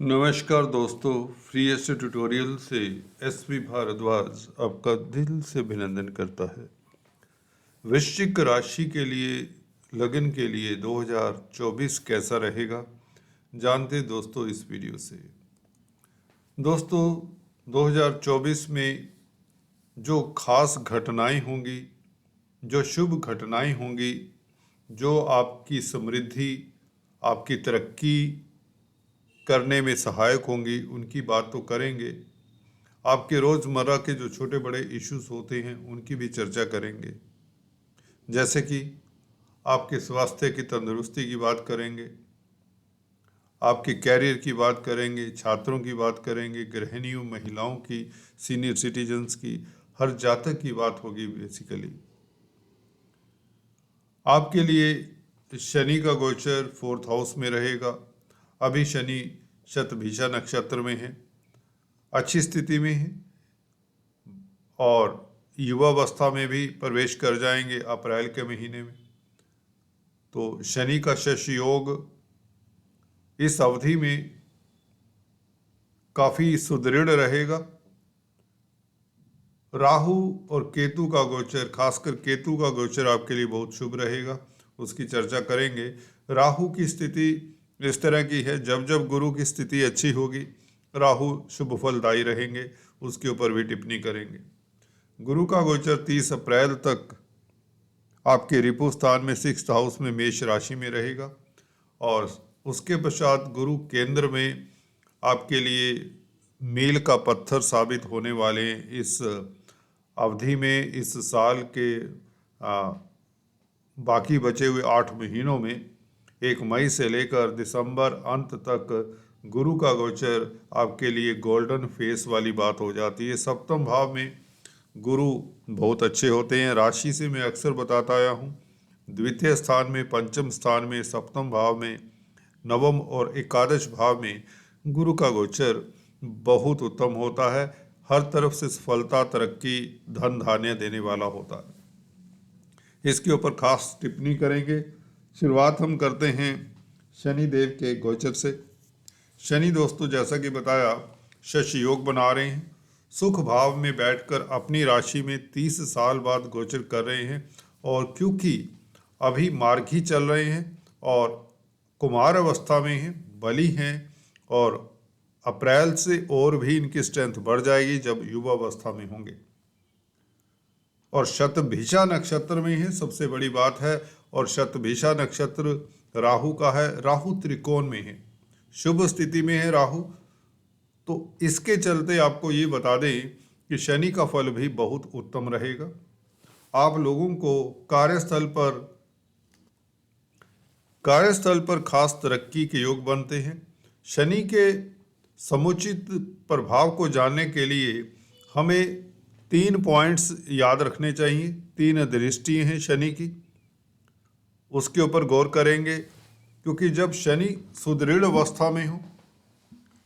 नमस्कार दोस्तों, free एस्टे tutorial से एसवी भारद्वाज आपका दिल से अभिनंदन करता है। वृश्चिक राशि के लिए लगन के लिए 2024 कैसा रहेगा, जानते हैं दोस्तों इस वीडियो से। दोस्तों, 2024 में जो खास घटनाएं होंगी, जो शुभ घटनाएं होंगी, जो आपकी समृद्धि, आपकी तरक्की करने में सहायक होंगी, उनकी बात तो करेंगे। आपके रोज़मर्रा के जो छोटे बड़े इश्यूज होते हैं उनकी भी चर्चा करेंगे। जैसे कि आपके स्वास्थ्य की तंदुरुस्ती की बात करेंगे, आपके कैरियर की बात करेंगे, छात्रों की बात करेंगे, गृहिणियों, महिलाओं की, सीनियर सिटीजन्स की, हर जातक की बात होगी बेसिकली। आपके लिए शनि का गोचर 4th हाउस में रहेगा। अभी शनि शतभिषा नक्षत्र में है, अच्छी स्थिति में है और युवावस्था में भी प्रवेश कर जाएंगे अप्रैल के महीने में। तो शनि का शश योग इस अवधि में काफ़ी सुदृढ़ रहेगा। राहु और केतु का गोचर, खासकर केतु का गोचर आपके लिए बहुत शुभ रहेगा, उसकी चर्चा करेंगे। राहु की स्थिति इस तरह की है, जब जब गुरु की स्थिति अच्छी होगी राहु शुभ फलदायी रहेंगे, उसके ऊपर भी टिप्पणी करेंगे। गुरु का गोचर 30 अप्रैल तक आपके रिपु स्थान में 6th हाउस में मेष राशि में रहेगा और उसके पश्चात गुरु केंद्र में आपके लिए मील का पत्थर साबित होने वाले इस अवधि में, इस साल के बाकी बचे हुए 8 महीनों में 1 मई से लेकर दिसंबर अंत तक गुरु का गोचर आपके लिए गोल्डन फेस वाली बात हो जाती है। सप्तम भाव में गुरु बहुत अच्छे होते हैं, राशि से मैं अक्सर बताता आया हूँ। द्वितीय स्थान में, पंचम स्थान में, सप्तम भाव में, नवम और एकादश भाव में गुरु का गोचर बहुत उत्तम होता है। हर तरफ से सफलता, तरक्की, धन धान्य देने वाला होता है। इसके ऊपर खास टिप्पणी करेंगे। शुरुआत हम करते हैं शनि देव के गोचर से। शनि दोस्तों, जैसा कि बताया, शश योग बना रहे हैं, सुख भाव में बैठकर अपनी राशि में 30 साल बाद गोचर कर रहे हैं। और क्योंकि अभी मार्गी चल रहे हैं और कुमार अवस्था में हैं, बली हैं, और अप्रैल से और भी इनकी स्ट्रेंथ बढ़ जाएगी जब युवा अवस्था में होंगे। और शतभिषा नक्षत्र में है, सबसे बड़ी बात है। और शतभिषा नक्षत्र राहु का है, राहु त्रिकोण में है, शुभ स्थिति में है राहु। तो इसके चलते आपको ये बता दें कि शनि का फल भी बहुत उत्तम रहेगा। आप लोगों को कार्यस्थल पर खास तरक्की के योग बनते हैं। शनि के समुचित प्रभाव को जानने के लिए हमें 3 पॉइंट्स याद रखने चाहिए। 3 दृष्टि हैं शनि की, उसके ऊपर गौर करेंगे। क्योंकि जब शनि सुदृढ़ अवस्था में हो,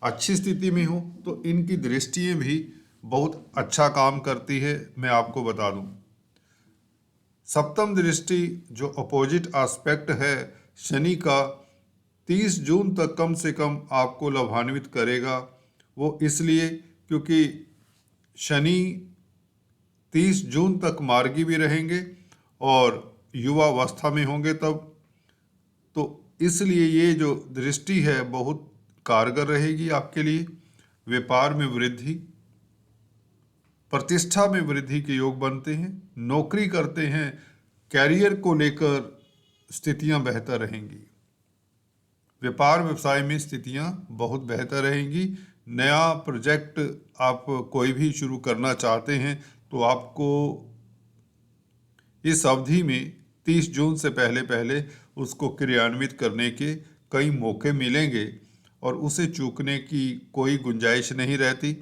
अच्छी स्थिति में हो, तो इनकी दृष्टियाँ भी बहुत अच्छा काम करती है। मैं आपको बता दूं, सप्तम दृष्टि जो अपोजिट एस्पेक्ट है शनि का, 30 जून तक कम से कम आपको लाभान्वित करेगा। वो इसलिए क्योंकि शनि 30 जून तक मार्गी भी रहेंगे और युवा अवस्था में होंगे तब, तो इसलिए ये जो दृष्टि है बहुत कारगर रहेगी आपके लिए। व्यापार में वृद्धि, प्रतिष्ठा में वृद्धि के योग बनते हैं। नौकरी करते हैं, कैरियर को लेकर स्थितियां बेहतर रहेंगी। व्यापार व्यवसाय में स्थितियां बहुत बेहतर रहेंगी। नया प्रोजेक्ट आप कोई भी शुरू करना चाहते हैं तो आपको इस अवधि में 30 जून से पहले पहले उसको क्रियान्वित करने के कई मौके मिलेंगे और उसे चूकने की कोई गुंजाइश नहीं रहती।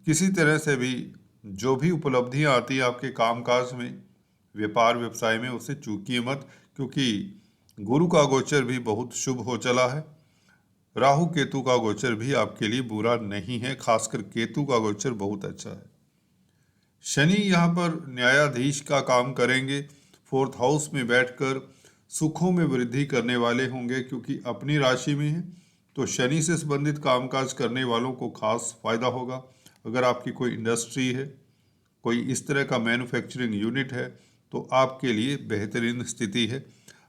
किसी तरह से भी जो भी उपलब्धियां आती हैं आपके कामकाज में, व्यापार व्यवसाय में, उसे चूकिए मत, क्योंकि गुरु का गोचर भी बहुत शुभ हो चला है। राहु केतु का गोचर भी आपके लिए बुरा नहीं है, खासकर केतु का गोचर बहुत अच्छा है। शनि यहाँ पर न्यायाधीश का काम करेंगे, 4th हाउस में बैठकर सुखों में वृद्धि करने वाले होंगे, क्योंकि अपनी राशि में है तो शनि से संबंधित कामकाज करने वालों को खास फायदा होगा। अगर आपकी कोई इंडस्ट्री है, कोई इस तरह का मैन्युफैक्चरिंग यूनिट है, तो आपके लिए बेहतरीन स्थिति है।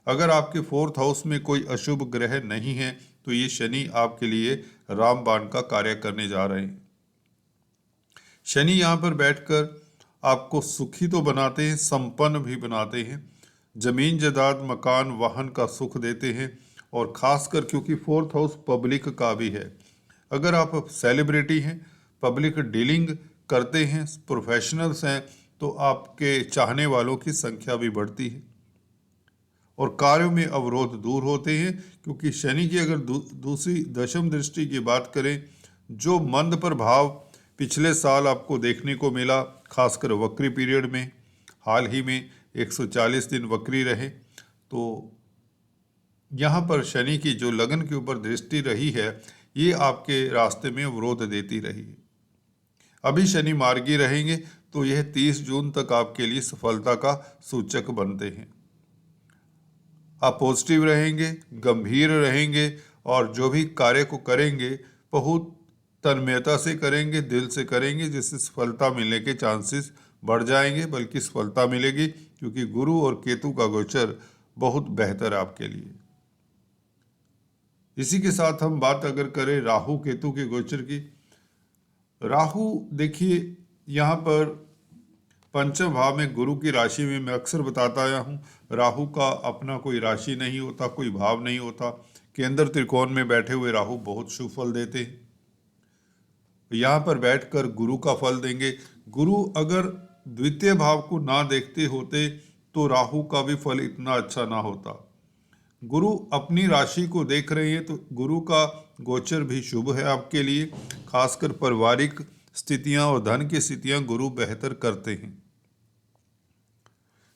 अगर आपके 4th हाउस में कोई अशुभ ग्रह नहीं है तो ये शनि आपके लिए रामबाण का कार्य करने जा रहे हैं। शनि यहाँ पर बैठकर आपको सुखी तो बनाते हैं, संपन्न भी बनाते हैं। जमीन जायदाद मकान वाहन का सुख देते हैं, और खासकर क्योंकि 4th हाउस पब्लिक का भी है। अगर आप सेलिब्रिटी हैं, पब्लिक डीलिंग करते हैं, प्रोफेशनल्स हैं, तो आपके चाहने वालों की संख्या भी बढ़ती है और कार्यों में अवरोध दूर होते हैं। क्योंकि शनि की अगर दूसरी दशम दृष्टि की बात करें, जो मंद प्रभाव पिछले साल आपको देखने को मिला, खासकर वक्री पीरियड में, हाल ही में 140 दिन वक्री रहे, तो यहाँ पर शनि की जो लगन के ऊपर दृष्टि रही है, ये आपके रास्ते में अवरोध देती रही है। अभी शनि मार्गी रहेंगे तो यह 30 जून तक आपके लिए सफलता का सूचक बनते हैं। आप पॉजिटिव रहेंगे, गंभीर रहेंगे, और जो भी कार्य को करेंगे बहुत तन्मयता से करेंगे, दिल से करेंगे, जिससे सफलता मिलने के चांसेस बढ़ जाएंगे, बल्कि सफलता मिलेगी, क्योंकि गुरु और केतु का गोचर बहुत बेहतर है आपके लिए। इसी के साथ हम बात अगर करें राहु केतु के गोचर की, राहु देखिए यहाँ पर पंचम भाव में गुरु की राशि में, मैं अक्सर बताता आया हूँ, राहु का अपना कोई राशि नहीं होता, कोई भाव नहीं होता। केंद्र त्रिकोण में बैठे हुए राहु बहुत शुभ फल देते हैं। यहाँ पर बैठकर गुरु का फल देंगे। गुरु अगर द्वितीय भाव को ना देखते होते तो राहु का भी फल इतना अच्छा ना होता। गुरु अपनी राशि को देख रहे हैं, तो गुरु का गोचर भी शुभ है आपके लिए। खासकर पारिवारिक स्थितियां और धन की स्थितियां गुरु बेहतर करते हैं।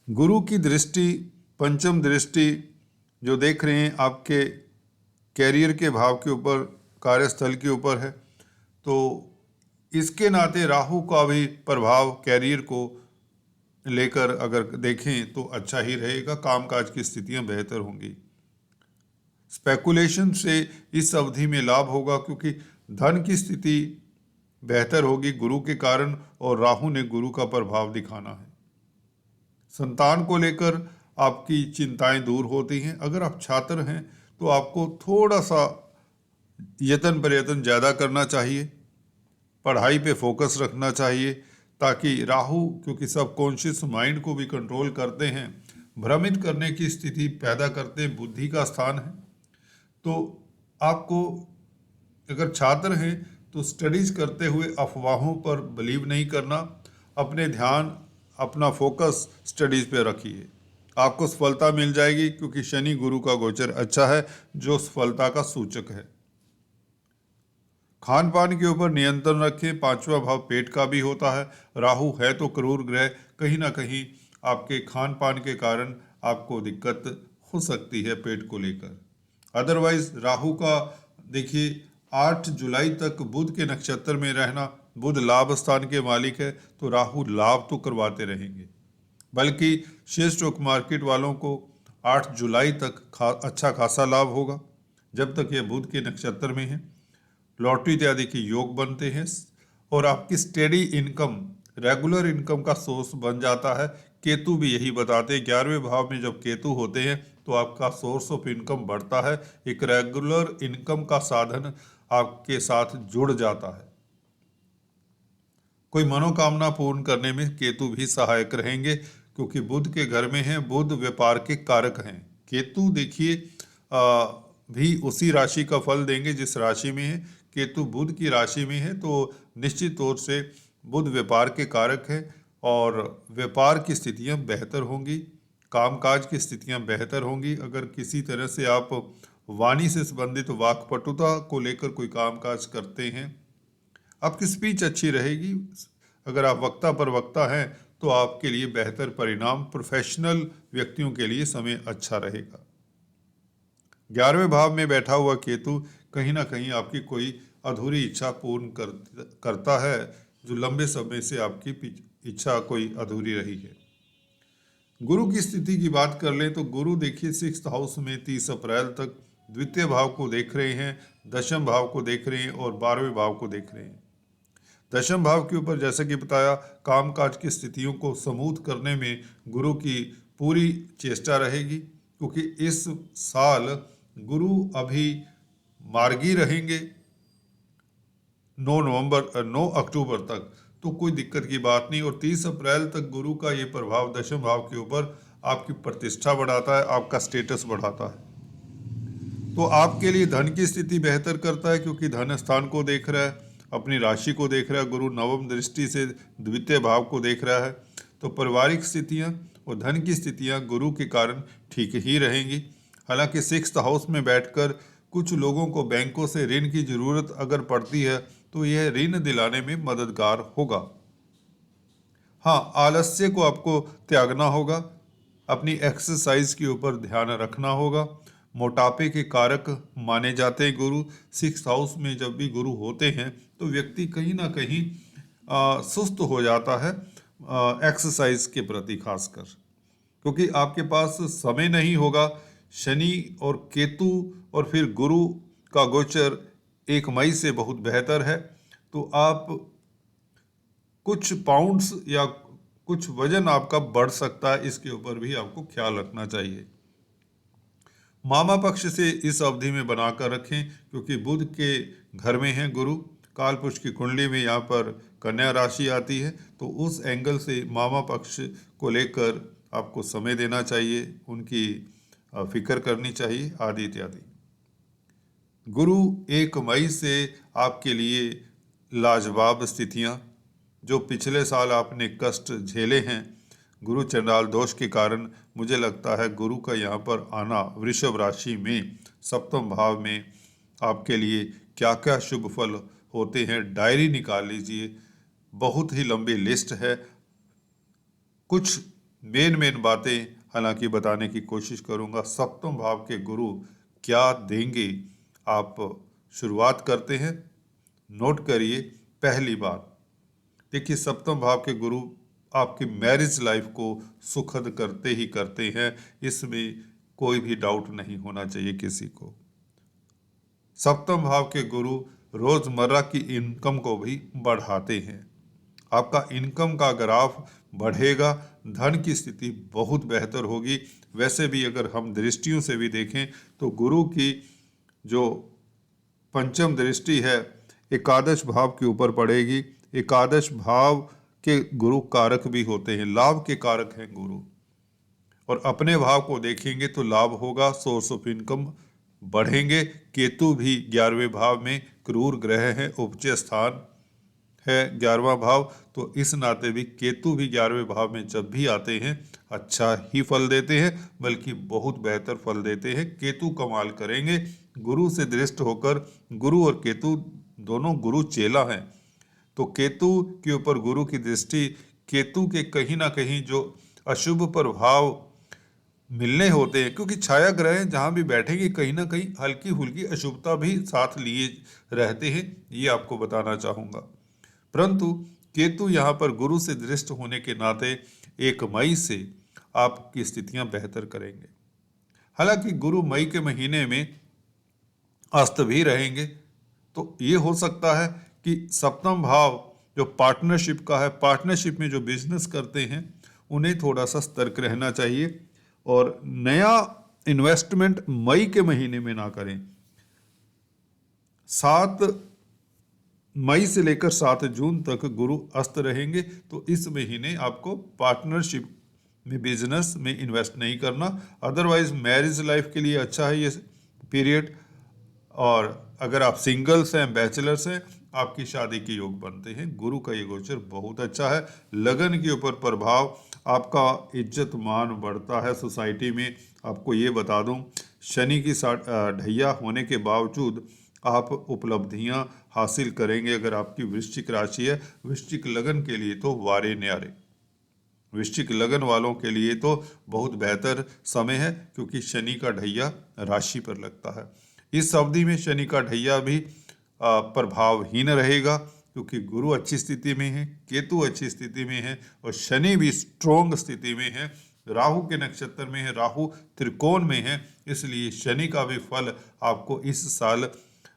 गुरु की दृष्टि, पंचम दृष्टि जो देख रहे हैं, आपके कैरियर के भाव के ऊपर, कार्यस्थल के ऊपर है, तो इसके नाते राहु का भी प्रभाव कैरियर को लेकर अगर देखें तो अच्छा ही रहेगा। कामकाज की स्थितियां बेहतर होंगी। स्पेकुलेशन से इस अवधि में लाभ होगा, क्योंकि धन की स्थिति बेहतर होगी गुरु के कारण, और राहु ने गुरु का प्रभाव दिखाना है। संतान को लेकर आपकी चिंताएं दूर होती हैं। अगर आप छात्र हैं तो आपको थोड़ा सा यत्न प्रयत्न ज़्यादा करना चाहिए, पढ़ाई पे फोकस रखना चाहिए, ताकि राहु, क्योंकि सबकॉन्शियस माइंड को भी कंट्रोल करते हैं, भ्रमित करने की स्थिति पैदा करते हैं, बुद्धि का स्थान है। तो आपको अगर छात्र हैं तो स्टडीज करते हुए अफवाहों पर बिलीव नहीं करना, अपने ध्यान, अपना फोकस स्टडीज पे रखिए, आपको सफलता मिल जाएगी, क्योंकि शनि गुरु का गोचर अच्छा है जो सफलता का सूचक है। खान पान के ऊपर नियंत्रण रखें। 5वां भाव पेट का भी होता है। राहु है तो क्रूर ग्रह, कहीं ना कहीं आपके खान पान के कारण आपको दिक्कत हो सकती है पेट को लेकर। अदरवाइज राहु का देखिए 8 जुलाई तक बुध के नक्षत्र में रहना, बुध लाभ स्थान के मालिक है, तो राहु लाभ तो करवाते रहेंगे। बल्कि शेयर स्टॉक मार्केट वालों को 8 जुलाई तक अच्छा खासा लाभ होगा, जब तक यह बुध के नक्षत्र में है। लॉटरी इत्यादि के योग बनते हैं, और आपकी स्टेडी इनकम, रेगुलर इनकम का सोर्स बन जाता है। केतु भी यही बताते हैं, 11वें भाव में जब केतु होते हैं तो आपका सोर्स ऑफ इनकम बढ़ता है, एक रेगुलर इनकम का साधन आपके साथ जुड़ जाता है। कोई मनोकामना पूर्ण करने में केतु भी सहायक रहेंगे, क्योंकि बुध के घर में है, बुध व्यापार के कारक हैं। केतु देखिए भी उसी राशि का फल देंगे जिस राशि में है। केतु बुध की राशि में है, तो निश्चित तौर से बुध व्यापार के कारक है, और व्यापार की स्थितियां बेहतर होंगी, कामकाज की स्थितियां बेहतर होंगी। अगर किसी तरह से आप वाणी से संबंधित वाक्पटुता को लेकर कोई कामकाज करते हैं, आपकी स्पीच अच्छी रहेगी। अगर आप वक्ता प्रवक्ता हैं तो आपके लिए बेहतर परिणाम, प्रोफेशनल व्यक्तियों के लिए समय अच्छा रहेगा। 11वें भाव में बैठा हुआ केतु कहीं ना कहीं आपकी कोई अधूरी इच्छा पूर्ण करता है, जो लंबे समय से आपकी इच्छा कोई अधूरी रही है। गुरु की स्थिति की बात कर लें तो गुरु देखिए 6th हाउस में 30 अप्रैल तक द्वितीय भाव को देख रहे हैं, दशम भाव को देख रहे हैं और 12वें भाव को देख रहे हैं। दशम भाव के ऊपर जैसे कि बताया, कामकाज की स्थितियों को स्मूथ करने में गुरु की पूरी चेष्टा रहेगी, क्योंकि इस साल गुरु अभी मार्गी रहेंगे 9 अक्टूबर तक, तो कोई दिक्कत की बात नहीं। और 30 अप्रैल तक गुरु का ये प्रभाव दशम भाव के ऊपर आपकी प्रतिष्ठा बढ़ाता है, आपका स्टेटस बढ़ाता है। तो आपके लिए धन की स्थिति बेहतर करता है, क्योंकि धन स्थान को देख रहा है, अपनी राशि को देख रहा है, गुरु नवम दृष्टि से द्वितीय भाव को देख रहा है। तो पारिवारिक स्थितियां और धन की स्थितियां गुरु के कारण ठीक ही रहेंगी। हालांकि 6th हाउस में बैठकर कुछ लोगों को बैंकों से ऋण की जरूरत अगर पड़ती है तो यह ऋण दिलाने में मददगार होगा। हाँ, आलस्य को आपको त्यागना होगा, अपनी एक्सरसाइज के ऊपर ध्यान रखना होगा। मोटापे के कारक माने जाते हैं गुरु। 6th हाउस में जब भी गुरु होते हैं तो व्यक्ति कहीं ना कहीं सुस्त हो जाता है, एक्सरसाइज के प्रति खासकर, क्योंकि आपके पास समय नहीं होगा। शनि और केतु और फिर गुरु का गोचर 1 मई से बहुत बेहतर है, तो आप कुछ पाउंड्स या कुछ वजन आपका बढ़ सकता है, इसके ऊपर भी आपको ख्याल रखना चाहिए। मामा पक्ष से इस अवधि में बनाकर रखें, क्योंकि बुध के घर में है गुरु। कालपुरुष की कुंडली में यहाँ पर कन्या राशि आती है, तो उस एंगल से मामा पक्ष को लेकर आपको समय देना चाहिए, उनकी फिक्र करनी चाहिए आदि इत्यादि। गुरु 1 मई से आपके लिए लाजवाब स्थितियाँ, जो पिछले साल आपने कष्ट झेले हैं गुरु चंडाल दोष के कारण, मुझे लगता है गुरु का यहाँ पर आना वृषभ राशि में 7वें भाव में आपके लिए क्या क्या शुभ फल होते हैं, डायरी निकाल लीजिए। बहुत ही लंबी लिस्ट है, कुछ मेन बातें हालांकि बताने की कोशिश करूंगा। 7वें भाव के गुरु क्या देंगे, आप शुरुआत करते हैं। नोट करिए, पहली बात देखिए, 7वें भाव के गुरु आपकी मैरिज लाइफ को सुखद करते ही करते हैं, इसमें कोई भी डाउट नहीं होना चाहिए किसी को। 7वें भाव के गुरु रोजमर्रा की इनकम को भी बढ़ाते हैं। आपका इनकम का ग्राफ बढ़ेगा, धन की स्थिति बहुत बेहतर होगी। वैसे भी अगर हम दृष्टियों से भी देखें तो गुरु की जो पंचम दृष्टि है एकादश भाव के ऊपर पड़ेगी। एकादश भाव के गुरु कारक भी होते हैं, लाभ के कारक हैं गुरु, और अपने भाव को देखेंगे तो लाभ होगा, सोर्स ऑफ इनकम बढ़ेंगे। केतु भी 11वें भाव में क्रूर ग्रह है, उपज स्थान है 11वां भाव, तो इस नाते भी केतु भी 11वें भाव में जब भी आते हैं अच्छा ही फल देते हैं, बल्कि बहुत बेहतर फल देते हैं। केतु कमाल करेंगे गुरु से दृष्ट होकर। गुरु और केतु दोनों गुरु चेला हैं, तो केतु के ऊपर गुरु की दृष्टि, केतु के कहीं ना कहीं जो अशुभ प्रभाव मिलने होते हैं, क्योंकि छाया ग्रह जहाँ भी बैठेंगे कहीं ना कहीं हल्की फुल्की अशुभता भी साथ लिए रहते हैं, ये आपको बताना चाहूँगा। परंतु केतु यहाँ पर गुरु से दृष्ट होने के नाते 1 मई से आपकी स्थितियाँ बेहतर करेंगे। हालांकि गुरु मई के महीने में अस्त भी रहेंगे, तो ये हो सकता है कि 7वां भाव जो पार्टनरशिप का है, पार्टनरशिप में जो बिजनेस करते हैं उन्हें थोड़ा सा सतर्क रहना चाहिए, और नया इन्वेस्टमेंट मई के महीने में ना करें। 7 मई से लेकर 7 जून तक गुरु अस्त रहेंगे, तो इस महीने आपको पार्टनरशिप में बिजनेस में इन्वेस्ट नहीं करना। अदरवाइज मैरिज लाइफ के लिए अच्छा है ये पीरियड, और अगर आप सिंगल्स हैं, बैचलर्स हैं, आपकी शादी के योग बनते हैं। गुरु का ये गोचर बहुत अच्छा है। लगन के ऊपर प्रभाव, आपका इज्जत मान बढ़ता है सोसाइटी में। आपको ये बता दूं, शनि की ढैया होने के बावजूद आप उपलब्धियां हासिल करेंगे। अगर आपकी वृश्चिक राशि है, वृश्चिक लगन के लिए तो वारे न्यारे, वृश्चिक लगन वालों के लिए तो बहुत बेहतर समय है, क्योंकि शनि का ढैया राशि पर लगता है। इस अवधि में शनि का ढैया भी प्रभावहीन रहेगा, क्योंकि गुरु अच्छी स्थिति में है, केतु अच्छी स्थिति में है और शनि भी स्ट्रोंग स्थिति में है। राहु के नक्षत्र में है, राहु त्रिकोण में है, इसलिए शनि का भी फल आपको इस साल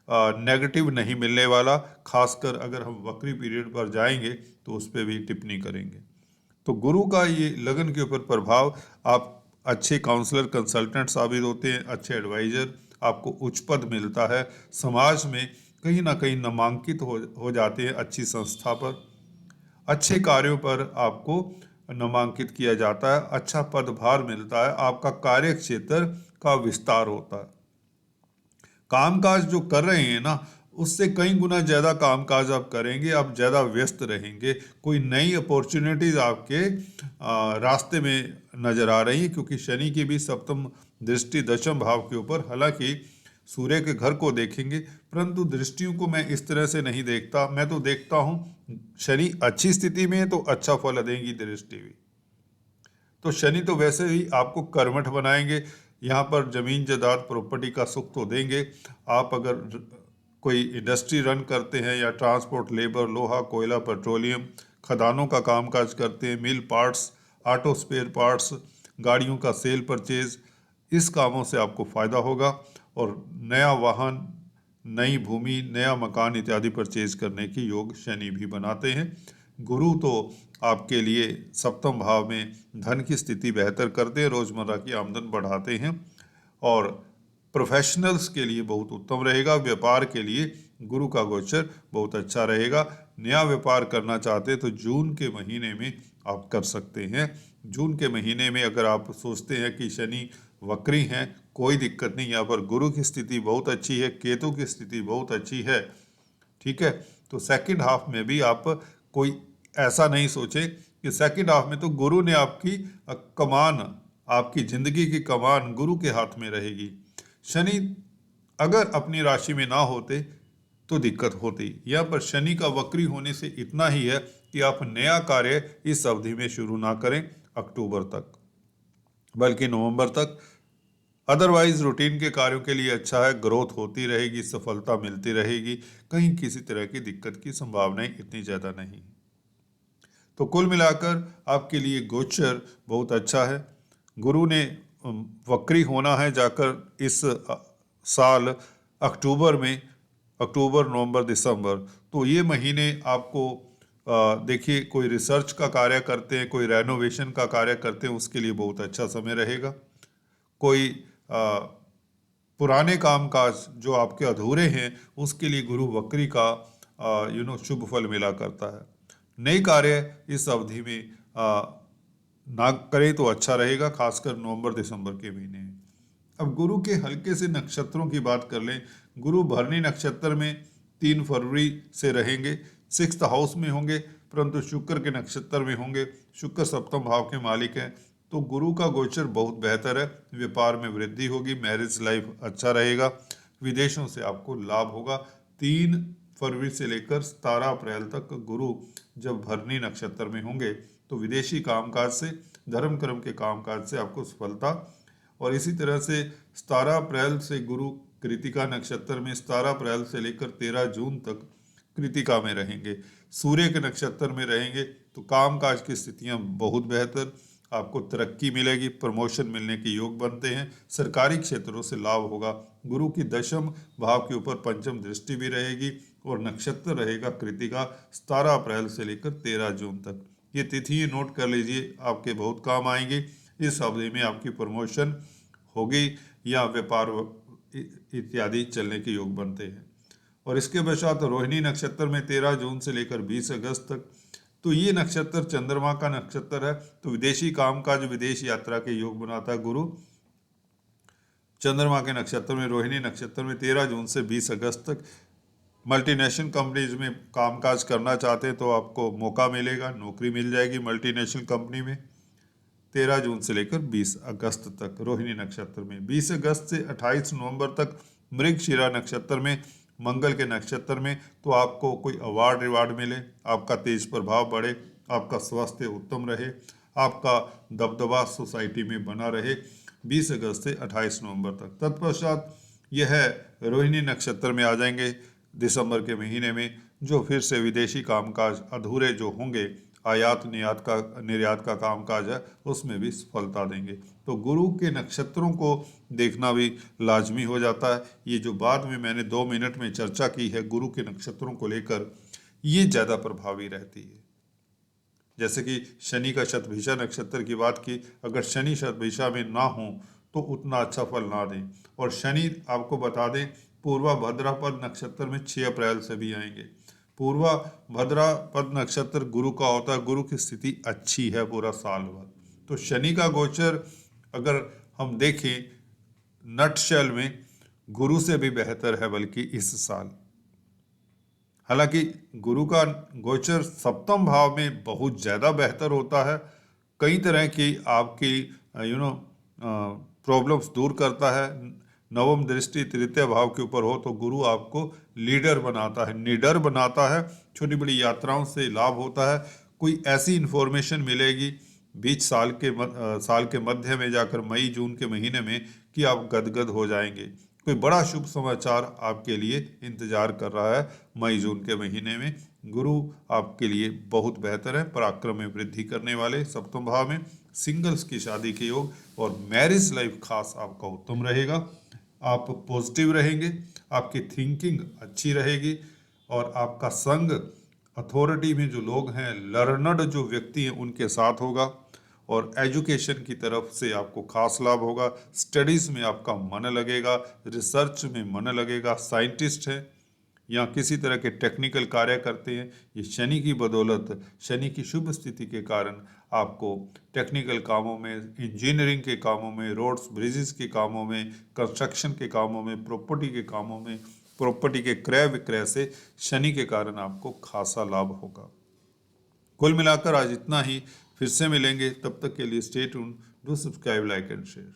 नेगेटिव नहीं मिलने वाला। खासकर अगर हम वक्री पीरियड पर जाएंगे तो उस पर भी टिप्पणी करेंगे। तो गुरु का ये लगन के ऊपर प्रभाव, आप अच्छे काउंसलर कंसल्टेंट साबित होते हैं, अच्छे एडवाइजर, आपको उच्च पद मिलता है, समाज में कहीं ना कहीं नामांकित हो जाते हैं, अच्छी संस्था पर, अच्छे कार्यों पर आपको नामांकित किया जाता है, अच्छा पदभार मिलता है, आपका कार्य क्षेत्र का विस्तार होता है। कामकाज जो कर रहे हैं ना, उससे कई गुना ज़्यादा कामकाज आप करेंगे, आप ज़्यादा व्यस्त रहेंगे, कोई नई अपॉर्चुनिटीज़ आपके रास्ते में नज़र आ रही है, क्योंकि शनि की भी सप्तम दृष्टि दशम भाव के ऊपर, हालांकि सूर्य के घर को देखेंगे, परंतु दृष्टियों को मैं इस तरह से नहीं देखता। मैं तो देखता हूँ शनि अच्छी स्थिति में है तो अच्छा फल देंगी दृष्टि भी। तो शनि तो वैसे ही आपको कर्मठ बनाएंगे, यहाँ पर जमीन जायदाद प्रॉपर्टी का सुख तो देंगे। आप अगर कोई इंडस्ट्री रन करते हैं या ट्रांसपोर्ट, लेबर, लोहा, कोयला, पेट्रोलियम, खदानों का कामकाज करते हैं, मिल पार्ट्स, ऑटो स्पेयर पार्ट्स, गाड़ियों का सेल परचेज, इस कामों से आपको फ़ायदा होगा। और नया वाहन, नई भूमि, नया मकान इत्यादि परचेज करने की योग शनि भी बनाते हैं। गुरु तो आपके लिए सप्तम भाव में धन की स्थिति बेहतर करते हैं, रोजमर्रा की आमदन बढ़ाते हैं, और प्रोफेशनल्स के लिए बहुत उत्तम रहेगा। व्यापार के लिए गुरु का गोचर बहुत अच्छा रहेगा। नया व्यापार करना चाहते हैं तो जून के महीने में आप कर सकते हैं। जून के महीने में अगर आप सोचते हैं कि शनि वक्री हैं, कोई दिक्कत नहीं, यहाँ पर गुरु की स्थिति बहुत अच्छी है, केतु की स्थिति बहुत अच्छी है, ठीक है। तो सेकंड हाफ में भी आप कोई ऐसा नहीं सोचे कि सेकंड हाफ में तो गुरु ने आपकी कमान, आपकी जिंदगी की कमान गुरु के हाथ में रहेगी। शनि अगर अपनी राशि में ना होते तो दिक्कत होती। यहाँ पर शनि का वक्री होने से इतना ही है कि आप नया कार्य इस अवधि में शुरू ना करें अक्टूबर तक, बल्कि नवंबर तक। अदरवाइज रूटीन के कार्यों के लिए अच्छा है, ग्रोथ होती रहेगी, सफलता मिलती रहेगी, कहीं किसी तरह की दिक्कत की संभावनाएं इतनी ज़्यादा नहीं। तो कुल मिलाकर आपके लिए गोचर बहुत अच्छा है। गुरु ने वक्री होना है जाकर इस साल अक्टूबर में, अक्टूबर, नवंबर, दिसंबर, तो ये महीने आपको देखिए, कोई रिसर्च का कार्य करते हैं, कोई रेनोवेशन का कार्य करते हैं, उसके लिए बहुत अच्छा समय रहेगा। कोई पुराने कामकाज जो आपके अधूरे हैं उसके लिए गुरु वक्री का शुभ फल मिला करता है। नई कार्य इस अवधि में ना करें तो अच्छा रहेगा, खासकर नवंबर दिसंबर के महीने में। अब गुरु के हल्के से नक्षत्रों की बात कर लें। गुरु भरणी नक्षत्र में 3 फरवरी से रहेंगे, 6th हाउस में होंगे, परंतु शुक्र के नक्षत्र में होंगे। शुक्र सप्तम भाव के मालिक हैं, तो गुरु का गोचर बहुत बेहतर है। व्यापार में वृद्धि होगी, मैरिज लाइफ अच्छा रहेगा, विदेशों से आपको लाभ होगा। 3 फरवरी से लेकर 17 अप्रैल तक गुरु जब भरणी नक्षत्र में होंगे तो विदेशी कामकाज से, धर्म कर्म के कामकाज से आपको सफलता। और इसी तरह से 17 अप्रैल से गुरु कृतिका नक्षत्र में, 17 अप्रैल से लेकर 13 जून तक कृतिका में रहेंगे, सूर्य के नक्षत्र में रहेंगे, तो कामकाज की स्थितियां बहुत बेहतर, आपको तरक्की मिलेगी, प्रमोशन मिलने के योग बनते हैं, सरकारी क्षेत्रों से लाभ होगा। गुरु की दशम भाव के ऊपर पंचम दृष्टि भी रहेगी और नक्षत्र रहेगा कृतिका, 17 अप्रैल से लेकर 13 जून तक। ये तिथि नोट कर लीजिए, आपके बहुत काम आएंगे। इस अवधि में आपकी प्रमोशन होगी या व्यापार इत्यादि चलने के योग बनते हैं। और इसके पश्चात रोहिणी नक्षत्र में 13 जून से लेकर 20 अगस्त तक, तो ये नक्षत्र चंद्रमा का नक्षत्र है, तो विदेशी कामकाज, विदेश यात्रा के योग बनाता है गुरु। चंद्रमा के नक्षत्र में, रोहिणी नक्षत्र में 13 जून से 20 अगस्त तक। मल्टीनेशनल कंपनीज में कामकाज करना चाहते हैं तो आपको मौका मिलेगा, नौकरी मिल जाएगी मल्टीनेशनल कंपनी में। 13 जून से लेकर 20 अगस्त तक रोहिणी नक्षत्र में। 20 अगस्त से 28 नवंबर तक मृगशिरा नक्षत्र में, मंगल के नक्षत्र में, तो आपको कोई अवार्ड रिवार्ड मिले, आपका तेज प्रभाव बढ़े, आपका स्वास्थ्य उत्तम रहे, आपका दबदबा सोसाइटी में बना रहे। 20 अगस्त से 28 नवंबर तक। तत्पश्चात यह रोहिणी नक्षत्र में आ जाएंगे दिसंबर के महीने में, जो फिर से विदेशी कामकाज अधूरे जो होंगे आयात निर्यात का कामकाज है उसमें भी सफलता देंगे। तो गुरु के नक्षत्रों को देखना भी लाजमी हो जाता है। ये जो बाद में मैंने 2 मिनट में चर्चा की है गुरु के नक्षत्रों को लेकर, ये ज़्यादा प्रभावी रहती है। जैसे कि शनि का शतभिषा नक्षत्र की बात की, अगर शनि शतभिषा में ना हो तो उतना अच्छा फल ना दें। और शनि आपको बता दें पूर्वा भद्रापद नक्षत्र में 6 अप्रैल से भी आएंगे। पूर्वा भद्रापद नक्षत्र गुरु का होता है, गुरु की स्थिति अच्छी है पूरा साल भर। तो शनि का गोचर अगर हम देखें नटशेल में, गुरु से भी बेहतर है बल्कि इस साल। हालांकि गुरु का गोचर सप्तम भाव में बहुत ज़्यादा बेहतर होता है, कई तरह की आपकी प्रॉब्लम्स दूर करता है। नवम दृष्टि तृतीय भाव के ऊपर हो तो गुरु आपको लीडर बनाता है, निडर बनाता है, छोटी बड़ी यात्राओं से लाभ होता है। कोई ऐसी इन्फॉर्मेशन मिलेगी बीच साल के मध्य में जाकर मई जून के महीने में कि आप गदगद हो जाएंगे। कोई बड़ा शुभ समाचार आपके लिए इंतजार कर रहा है मई जून के महीने में। गुरु आपके लिए बहुत बेहतर है, पराक्रम में वृद्धि करने वाले, सप्तम भाव में सिंगल्स की शादी के योग और मैरिज लाइफ खास आपका उत्तम रहेगा। आप पॉजिटिव रहेंगे, आपकी थिंकिंग अच्छी रहेगी और आपका संग अथॉरिटी में जो लोग हैं, लर्नड जो व्यक्ति हैं उनके साथ होगा और एजुकेशन की तरफ से आपको खास लाभ होगा। स्टडीज़ में आपका मन लगेगा, रिसर्च में मन लगेगा, साइंटिस्ट हैं या किसी तरह के टेक्निकल कार्य करते हैं, ये शनि की बदौलत, शनि की शुभ स्थिति के कारण आपको टेक्निकल कामों में, इंजीनियरिंग के कामों में, रोड्स ब्रिजेस के कामों में, कंस्ट्रक्शन के कामों में, प्रॉपर्टी के कामों में, प्रॉपर्टी के क्रय विक्रय से शनि के कारण आपको खासा लाभ होगा। कुल मिलाकर आज इतना ही, फिर से मिलेंगे, तब तक के लिए stay tuned, do subscribe, like and share.